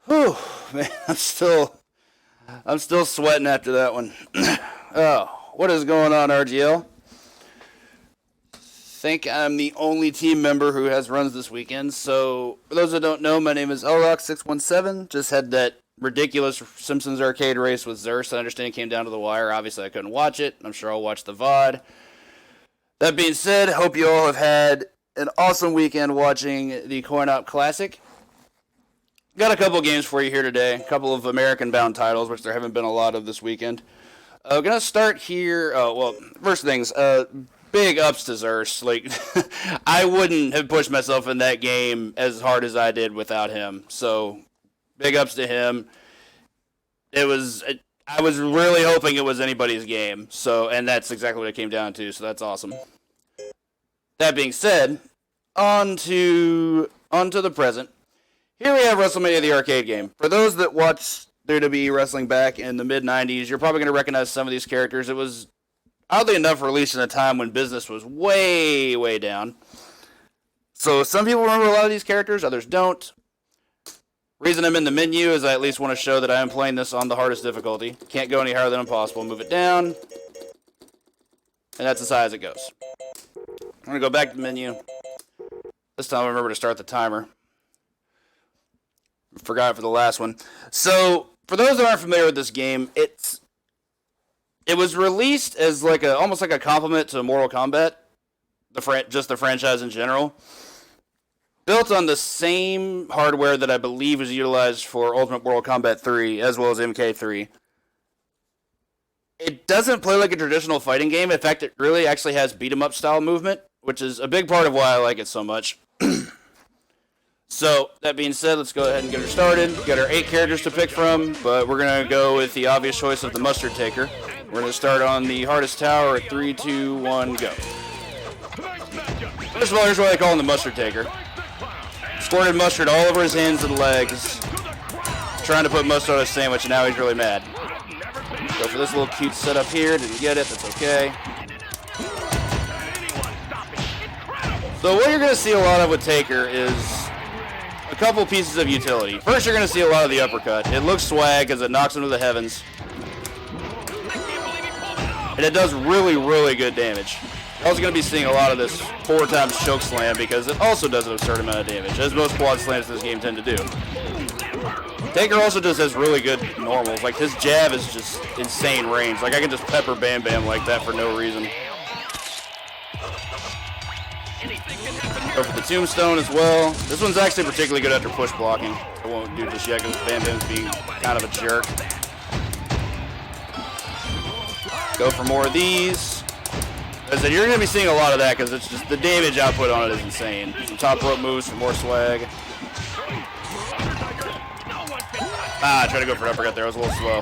Whew, man, I'm still sweating after that one. Oh, what is going on, RGL? Think I'm the only team member who has runs this weekend. So, for those that don't know, my name is LRock617. Just had that ridiculous Simpsons arcade race with Zerst. I understand it came down to the wire. Obviously, I couldn't watch it. I'm sure I'll watch the VOD. That being said, hope you all have had an awesome weekend watching the Coin Op Classic. Got a couple games for you here today. A couple of American-bound titles, which there haven't been a lot of this weekend. Going to start here. First things, big ups to Zerst. Like, I wouldn't have pushed myself in that game as hard as I did without him. So, big ups to him. I was really hoping it was anybody's game. So, and that's exactly what it came down to. So that's awesome. That being said, on to the present. Here we have Wrestlemania, the arcade game. For those that watched WWE wrestling back in the mid-90s, you're probably going to recognize some of these characters. It was, oddly enough, released in a time when business was way, way down. So some people remember a lot of these characters, others don't. Reason I'm in the menu is I at least want to show that I am playing this on the hardest difficulty. Can't go any higher than impossible. Move it down. And that's as high as it goes. I'm going to go back to the menu. This time I remember to start the timer. Forgot for the last one. So, for those that aren't familiar with this game, it was released as almost like a compliment to Mortal Kombat, just the franchise in general. Built on the same hardware that I believe was utilized for Ultimate Mortal Kombat 3, as well as MK3. It doesn't play like a traditional fighting game. In fact, it really actually has beat-em-up style movement, which is a big part of why I like it so much. So, that being said, let's go ahead and get her started. We've got our 8 characters to pick from, but we're going to go with the obvious choice of the Mustard Taker. We're going to start on the hardest tower at 3, 2, 1, go. First of all, here's what I call him the Mustard Taker. Squirted mustard all over his hands and legs. Trying to put mustard on a sandwich, and now he's really mad. Go for this little cute setup here. Didn't get it. That's okay. So what you're going to see a lot of with Taker is a couple pieces of utility. First, you're going to see a lot of the uppercut. It looks swag as it knocks him to the heavens. And it does really, really good damage. You're also going to be seeing a lot of this 4 times choke slam because it also does an absurd amount of damage, as most quad slams in this game tend to do. Taker also just has really good normals. Like, his jab is just insane range. Like, I can just pepper Bam Bam like that for no reason. Go for the tombstone as well. This one's actually particularly good after push blocking. I won't do just yet because Bam Bam's being kind of a jerk. Go for more of these. As I said, you're going to be seeing a lot of that because it's just the damage output on it is insane. Some top rope moves for more swag. I tried to go for an uppercut there. I was a little slow.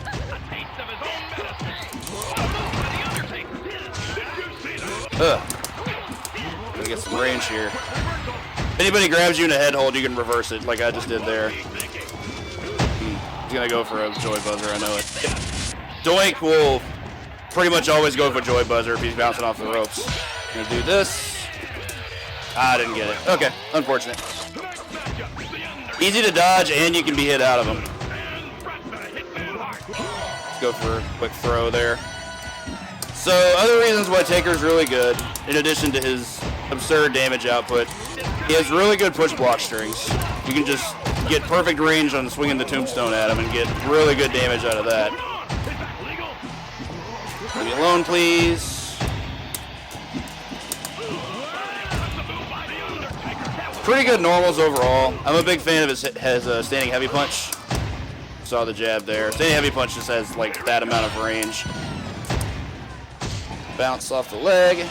Gonna get some range here. If anybody grabs you in a head hold, you can reverse it like I just did there. He's gonna go for a Joy Buzzer, I know it. Doink will pretty much always go for Joy Buzzer if he's bouncing off the ropes. Gonna do this. I didn't get it. Okay, unfortunate. Easy to dodge, and you can be hit out of them. Let's go for a quick throw there. So, other reasons why Taker's really good, in addition to his absurd damage output. He has really good push block strings. You can just get perfect range on swinging the tombstone at him and get really good damage out of that. Leave me alone, please. Pretty good normals overall. I'm a big fan of his standing heavy punch. Saw the jab there. Standing heavy punch just has like that amount of range. Bounce off the leg.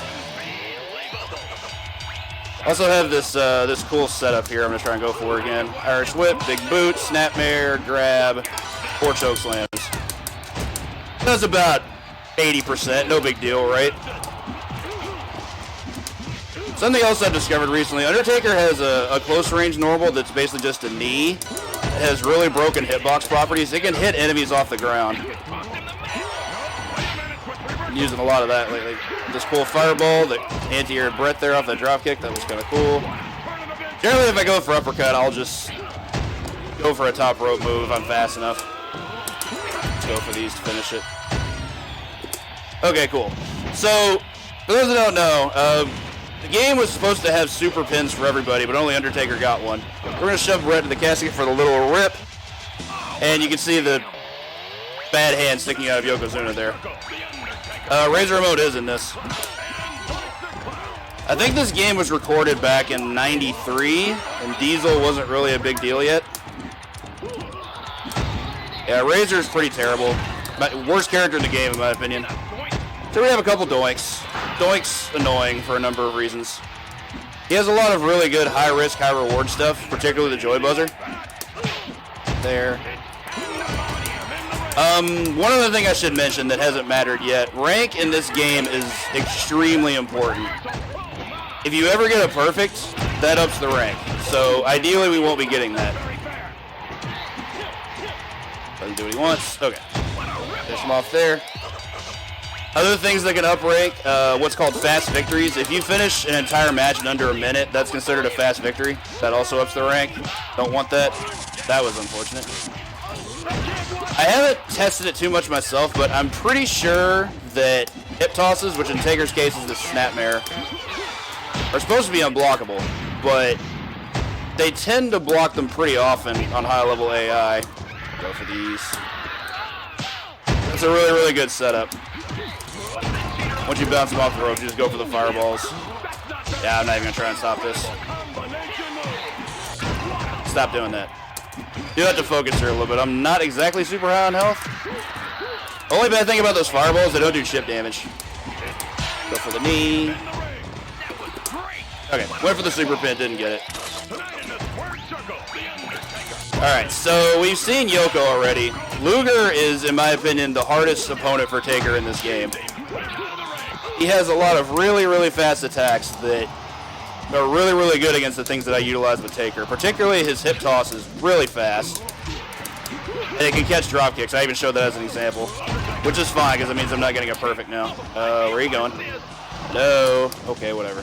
Also have this this cool setup here. I'm gonna try and go for again. Irish whip, big boot, snapmare, grab, 4 choke slams. That's about 80%. No big deal, right? Something else I've discovered recently. Undertaker has a close range normal that's basically just a knee. It has really broken hitbox properties. It can hit enemies off the ground. I'm using a lot of that lately. This cool fireball, the anti-air breath there off that dropkick, that was kind of cool. Generally, if I go for uppercut, I'll just go for a top rope move if I'm fast enough. Let's go for these to finish it. Okay, cool. So, for those that don't know, the game was supposed to have super pins for everybody, but only Undertaker got one. We're going to shove Brett in the casket for the little rip, and you can see the bad hand sticking out of Yokozuna there. Razor Ramon is in this. I think this game was recorded back in '93, and Diesel wasn't really a big deal yet. Yeah, Razor's pretty terrible. Worst character in the game, in my opinion. So we have a couple doinks. Doink's annoying for a number of reasons. He has a lot of really good high-risk, high-reward stuff, particularly the Joy Buzzer. There. One other thing I should mention that hasn't mattered yet. Rank in this game is extremely important. If you ever get a perfect, that ups the rank. So ideally we won't be getting that. Doesn't do what he wants. Okay. Finish him off there. Other things that can up rank, what's called fast victories. If you finish an entire match in under a minute, that's considered a fast victory. That also ups the rank. Don't want that. That was unfortunate. I haven't tested it too much myself, but I'm pretty sure that hip tosses, which in Taker's case is the snapmare, are supposed to be unblockable, but they tend to block them pretty often on high-level AI. Go for these. That's a really, really good setup. Once you bounce them off the ropes, you just go for the fireballs. Yeah, I'm not even going to try and stop this. Stop doing that. You have to focus here a little bit. I'm not exactly super high on health. Only bad thing about those fireballs, they don't do chip damage. Go for the knee. Okay, went for the super pin, didn't get it. Alright, so we've seen Yoko already. Luger is, in my opinion, the hardest opponent for Taker in this game. He has a lot of really, really fast attacks that are really, really good against the things that I utilize with Taker. Particularly his hip toss is really fast. And it can catch drop kicks. I even showed that as an example. Which is fine, because it means I'm not getting a perfect now. Where are you going? No. Okay, whatever.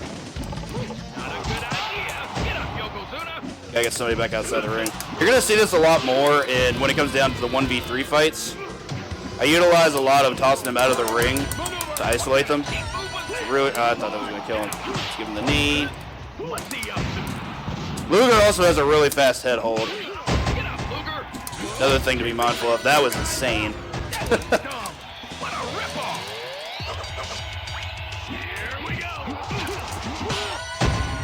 Gotta get somebody back outside the ring. You're going to see this a lot more when it comes down to the 1v3 fights. I utilize a lot of tossing them out of the ring to isolate them. Really, I thought that was going to kill him. Just give him the knee. Luger also has a really fast head hold. Another thing to be mindful of. That was insane.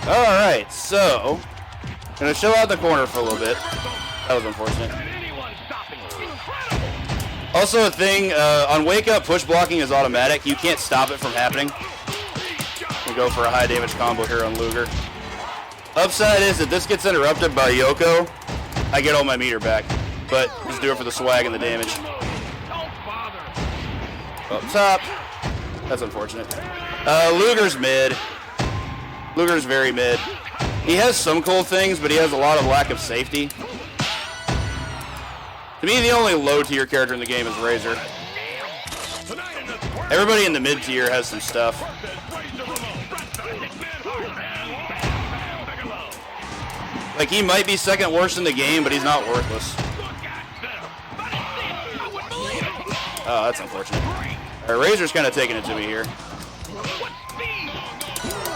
Alright, so gonna chill out the corner for a little bit. That was unfortunate. Also a thing, on Wake Up, push blocking is automatic. You can't stop it from happening. We go for a high damage combo here on Luger. Upside is that this gets interrupted by Yoko, I get all my meter back. But just do it for the swag and the damage. Up top. That's unfortunate. Luger's mid. Luger's very mid. He has some cool things, but he has a lot of lack of safety. To me, the only low-tier character in the game is Razor. Everybody in the mid-tier has some stuff. Like, he might be second worst in the game, but he's not worthless. Oh, that's unfortunate. Razor's kind of taking it to me here.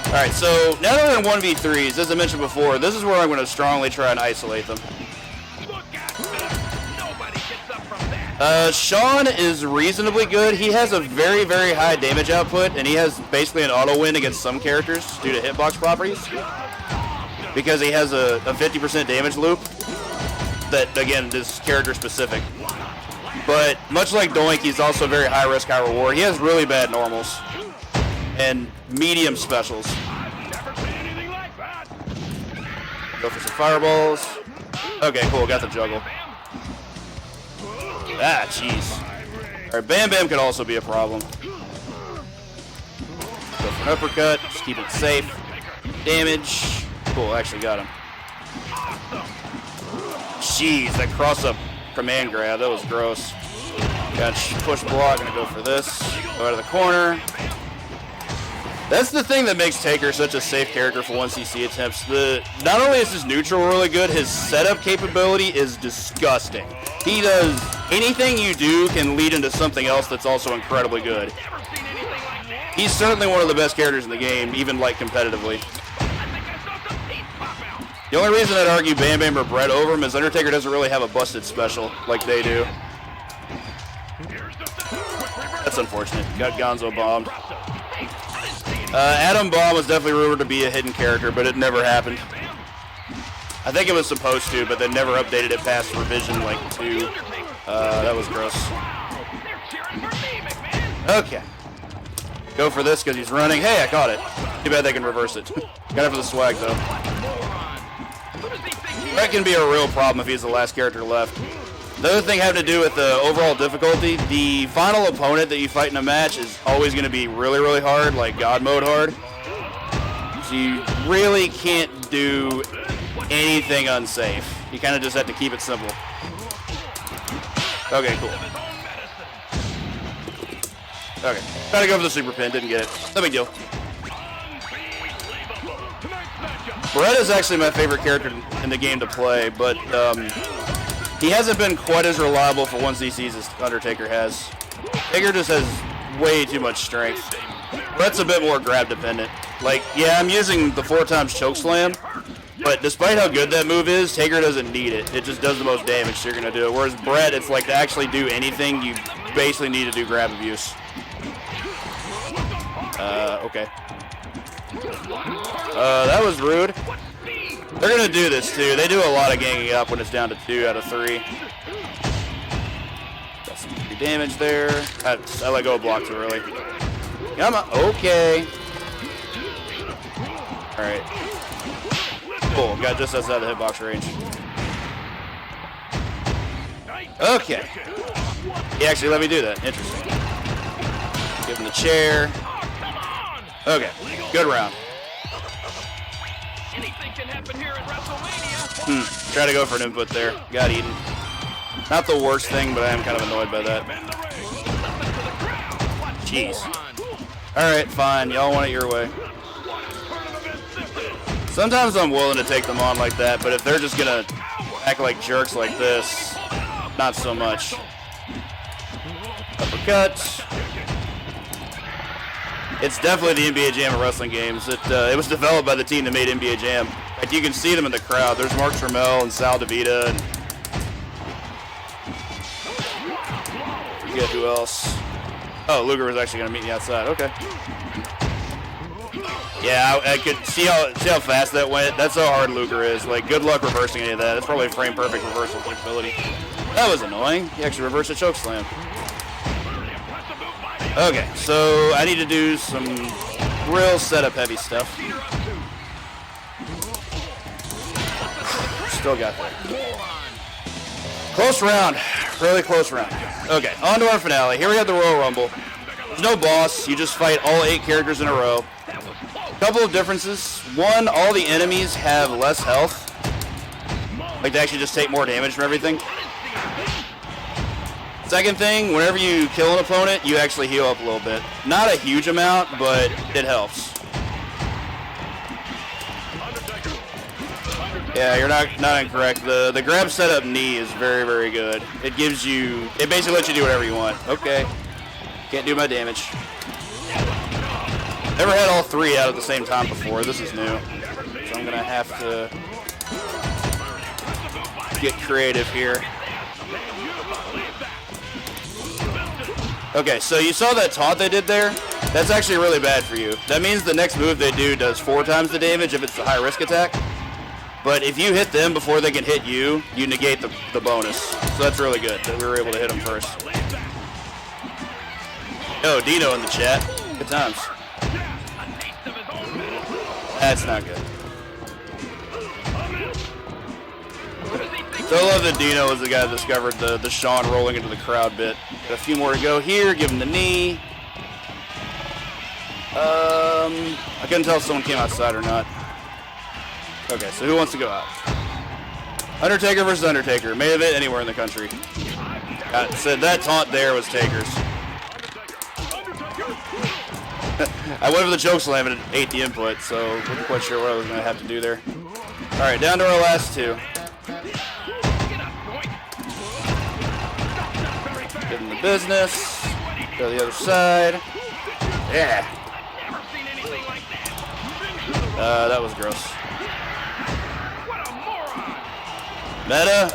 Alright, so now that we're in 1v3s, as I mentioned before, this is where I'm going to strongly try and isolate them. Sean is reasonably good. He has a very, very high damage output, and he has basically an auto win against some characters due to hitbox properties. Because he has a 50% damage loop that, again, is character specific. But much like Doink, he's also very high risk, high reward. He has really bad normals and medium specials. Go for some fireballs. Okay, cool, got the juggle. Ah, jeez. Alright, Bam Bam could also be a problem. Go for an uppercut, just keep it safe. Damage. Cool, actually got him. Jeez, that cross-up command grab, that was gross. Got push block, gonna go for this. Go out of the corner. That's the thing that makes Taker such a safe character for 1cc attempts. Not only is his neutral really good, his setup capability is disgusting. He does anything you do can lead into something else that's also incredibly good. He's certainly one of the best characters in the game, even like competitively. The only reason I'd argue Bam Bam or Brett over him is Undertaker doesn't really have a busted special like they do. That's unfortunate. Got Gonzo bombed. Adam Bomb was definitely rumored to be a hidden character, but it never happened. I think it was supposed to, but they never updated it past revision like 2. That was gross. Okay. Go for this because he's running. Hey, I caught it. Too bad they can reverse it. Got it for the swag, though. That can be a real problem if he's the last character left. The other thing having to do with the overall difficulty, the final opponent that you fight in a match is always going to be really, really hard, like God mode hard. So you really can't do anything unsafe. You kind of just have to keep it simple. Okay, cool. Okay, tried to go for the super pin, didn't get it. No big deal. Brett is actually my favorite character in the game to play, but he hasn't been quite as reliable for 1ccs as Undertaker has. Taker just has way too much strength. Brett's a bit more grab dependent. Like, yeah, I'm using the 4x choke slam, but despite how good that move is, Taker doesn't need it. It just does the most damage, so you're going to do it. Whereas Brett, it's like to actually do anything, you basically need to do grab abuse. Okay. That was rude. They're going to do this, too. They do a lot of ganging up when it's down to 2 out of 3. Got some damage there. I let go of block too early. Come on. Okay. Alright. Cool. Got just outside the hitbox range. Okay. He actually let me do that. Interesting. Give him the chair. Okay. Good round. Anything can happen here at Wrestlemania. Try to go for an input there. Got eaten. Not the worst thing, but I am kind of annoyed by that. Jeez. Alright, fine. Y'all want it your way. Sometimes I'm willing to take them on like that, but if they're just gonna act like jerks like this, not so much. Uppercut. It's definitely the NBA Jam of wrestling games. It was developed by the team that made NBA Jam. Like, you can see them in the crowd. There's Mark Trammell and Sal DeVita and forget who else. Oh, Luger was actually gonna meet me outside. Okay. Yeah, I could see how fast that went. That's how hard Luger is. Like, good luck reversing any of that. It's probably a frame perfect reversal capability. That was annoying. He actually reversed a choke slam. Okay, so I need to do some real setup heavy stuff. Still got that. Close round. Really close round. Okay, on to our finale. Here we have the Royal Rumble. There's no boss. You just fight all 8 characters in a row. Couple of differences. One, all the enemies have less health. Like, they actually just take more damage from everything. Second thing, whenever you kill an opponent, you actually heal up a little bit. Not a huge amount, but it helps. Yeah, you're not incorrect. The grab setup knee is very, very good. It basically lets you do whatever you want. Okay. Can't do my damage. Never had all three out at the same time before. This is new. So I'm going to have to get creative here. Okay, so you saw that taunt they did there? That's actually really bad for you. That means the next move they do does 4 times the damage if it's the high risk attack. But if you hit them before they can hit you, you negate the bonus. So that's really good that we were able to hit them first. Oh, Dino in the chat. Good times. That's not good. So I love that Dino was the guy that discovered the Sean rolling into the crowd bit. Got a few more to go here. Give him the knee. I couldn't tell if someone came outside or not. Okay, so who wants to go out? Undertaker versus Undertaker. Main event anywhere in the country. Said that taunt there was Taker's. I went for the choke slam and it ate the input, so I wasn't quite sure what I was going to have to do there. All right, down to our last 2. Give him the business. Go to the other side. Yeah. That was gross. Meta,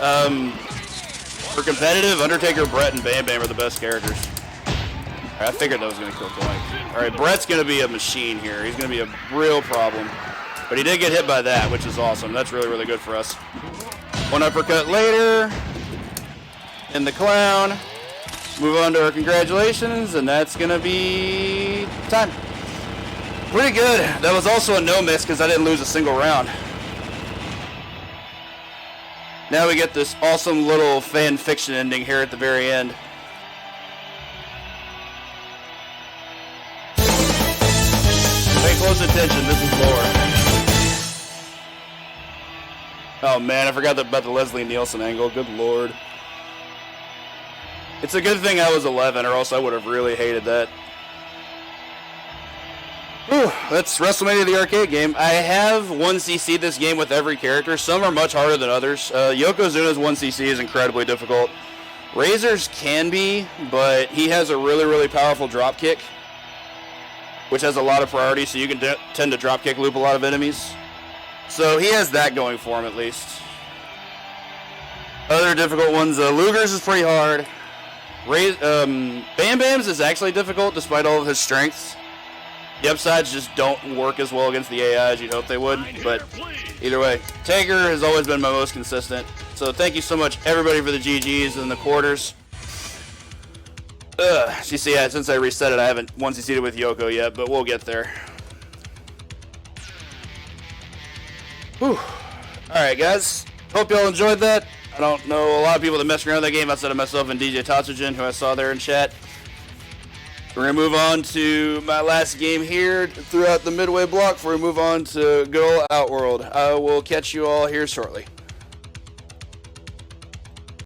for competitive, Undertaker, Brett, and Bam Bam are the best characters. I figured that was going to kill Doink. Alright, Brett's going to be a machine here. He's going to be a real problem. But he did get hit by that, which is awesome. That's really, really good for us. 1 uppercut later. In the clown. Move on to our congratulations, and that's going to be time. Pretty good. That was also a no miss because I didn't lose a single round. Now we get this awesome little fan fiction ending here at the very end. Pay close attention, this is lore. Oh man, I forgot about the Leslie Nielsen angle, good lord. It's a good thing I was 11 or else I would have really hated that. Whew, that's Wrestlemania the arcade game. I have 1cc this game with every character. Some are much harder than others. Yokozuna's 1cc is incredibly difficult. Razor's can be, but he has a really, really powerful drop kick, which has a lot of priority, so you can tend to drop kick loop a lot of enemies. So he has that going for him at least. Other difficult ones, Luger's is pretty hard. Bam Bam's is actually difficult despite all of his strengths. The upsides just don't work as well against the AI as you'd hope they would, but either way, Taker has always been my most consistent. So thank you so much, everybody, for the GGs and the quarters. You see, yeah, since I reset it, I haven't 1cc'd it with Yoko yet, but we'll get there. Whew. Alright, guys. Hope y'all enjoyed that. I don't know a lot of people that mess around with that game outside of myself and DJ Tatsujin, who I saw there in chat. We're going to move on to my last game here throughout the midway block before we move on to good old Outworld. I will catch you all here shortly.